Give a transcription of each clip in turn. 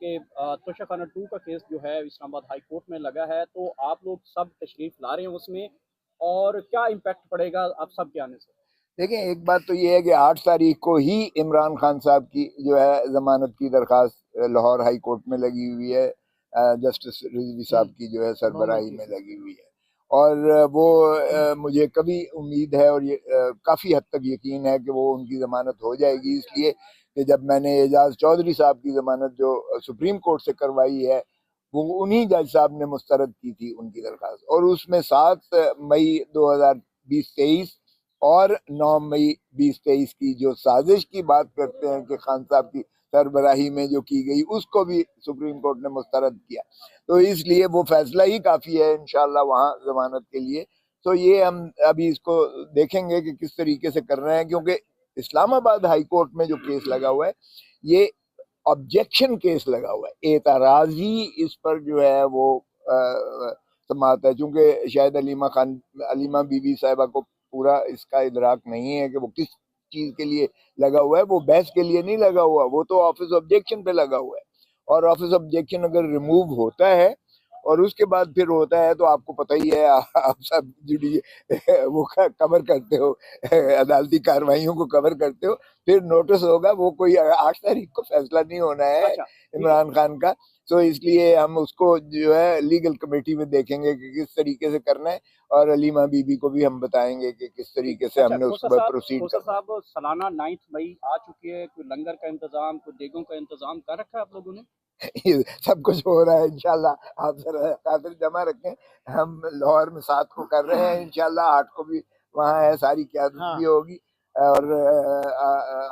کہ توشہ خانہ 2 کا کیس جو ہے اسلام آباد ہائی کورٹ میں لگا ہے، تو آپ لوگ سب تشریف لا رہے ہیں اس میں، اور کیا امپیکٹ پڑے گا آپ سب کے آنے سے؟ دیکھیں، ایک بات تو یہ ہے کہ 8 تاریخ کو ہی عمران خان صاحب کی جو ہے ضمانت کی درخواست لاہور ہائی کورٹ میں لگی ہوئی ہے، جسٹس رضوی صاحب کی جو ہے سربراہی میں لگی ہوئی ہے، اور وہ مجھے کبھی امید ہے اور یہ کافی حد تک یقین ہے کہ وہ ان کی ضمانت ہو جائے گی، اس لیے کہ جب میں نے اعجاز چودھری صاحب کی ضمانت جو سپریم کورٹ سے کروائی ہے، وہ انہی جج صاحب نے مسترد کی تھی ان کی درخواست، اور اس میں 7 مئی 2023 اور 9 مئی 2023 کی جو سازش کی بات کرتے ہیں کہ خان صاحب کی سربراہی میں جو کی گئی، اس کو بھی سپریم کورٹ نے مسترد کیا، تو اس لیے وہ فیصلہ ہی کافی ہے انشاءاللہ وہاں ضمانت کے لیے۔ تو یہ ہم ابھی اس کو دیکھیں گے کہ کس طریقے سے کر رہے ہیں، کیونکہ اسلام آباد ہائی کورٹ میں جو کیس لگا ہوا ہے یہ آبجیکشن کیس لگا ہوا ہے، اعتراضی اس پر جو ہے وہ سماعت ہے، چونکہ شاید علیمہ بی بی صاحبہ کو پورا اس کا ادراک نہیں ہے کہ وہ کس چیز کے لیے لگا ہوا ہے، وہ بحث کے لیے نہیں لگا ہوا، وہ تو آفس آبجیکشن پہ لگا ہوا ہے، اور آفس آبجیکشن اگر ریموو ہوتا ہے اور اس کے بعد پھر ہوتا ہے تو آپ کو پتہ ہی ہے، آپ سب وہ کور کرتے ہو، عدالتی کارروائیوں کو کور کرتے ہو، پھر نوٹس ہوگا، وہ کوئی 8 تاریخ کو فیصلہ نہیں ہونا ہے اچھا، عمران خان کا، تو اس لیے ہم اس کو جو ہے لیگل کمیٹی میں دیکھیں گے کہ کس طریقے سے کرنا ہے، اور علیمہ بی بی کو بھی ہم بتائیں گے کہ کس طریقے سے ہم نے اس پر پروسیڈ کھوسا کرنا ہے۔ صاحب سالانہ 9 مئی آ چکی ہے، کوئی لنگر کا انتظام، کوئی دیگوں کا انتظام کر رکھا ہے آپ لوگوں نے؟ سب کچھ ہو رہا ہے انشاءاللہ، آپ ذرا خاطر جمع رکھیں، ہم لاہور میں 7 کو کر رہے ہیں انشاءاللہ، 8 کو بھی وہاں ہے، ساری قیادت بھی ہوگی، اور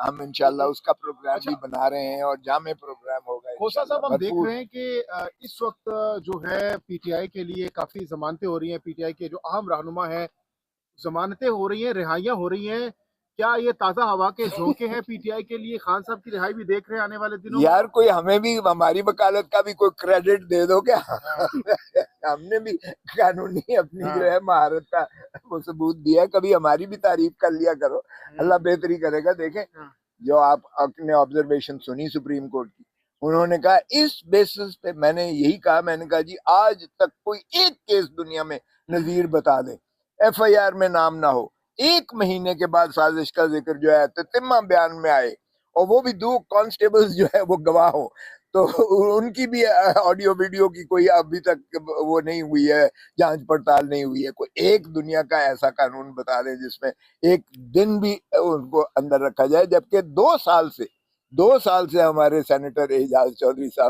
ہم انشاءاللہ اس کا پروگرام بھی بنا رہے ہیں، اور جامع پروگرام ہوگا کھوسا انشاءاللہ صاحب، ہم دیکھ بھرپور۔ رہے ہیں کہ اس وقت جو ہے پی ٹی آئی کے لیے کافی ضمانتیں ہو رہی ہیں، پی ٹی آئی کے جو اہم رہنما ہیں ضمانتیں ہو رہی ہیں، رہائیاں ہو رہی ہیں، کیا یہ تازہ ہوا کے جھونکے ہیں پی ٹی آئی کے لیے؟ خان صاحب کی رہائی بھی دیکھ رہے ہیں آنے والے دنوں میں؟ یار کوئی ہمیں بھی ہماری وکالت کا بھی کوئی کریڈٹ دے دو، کیا ہم نے بھی قانونی اپنی جو ہے مہارت کا وہ ثبوت دیا ہے، کبھی ہماری بھی تعریف کر لیا کرو، اللہ بہتری کرے گا۔ دیکھیں، جو آپ نے آبزرویشن سنی سپریم کورٹ کی، انہوں نے کہا اس بیسس پہ، میں نے یہی کہا، میں نے کہا جی آج تک کوئی ایک کیس دنیا میں نظیر بتا دیں، ایف آئی آر میں نام نہ ہو، 1 مہینے کے بعد سازش کا ذکر جو ہے تتمہ بیان میں آئے، اور وہ بھی 2 کانسٹیبلز جو ہے وہ گواہ ہوں، تو ان کی بھی آڈیو ویڈیو کی کوئی ابھی تک وہ نہیں ہوئی ہے، جانچ پڑتال نہیں ہوئی ہے، کوئی ایک دنیا کا ایسا قانون بتا دیں جس میں ایک دن بھی ان کو اندر رکھا جائے، جبکہ 2 سال سے ہمارے سینیٹر اعجاز چودھری صاحب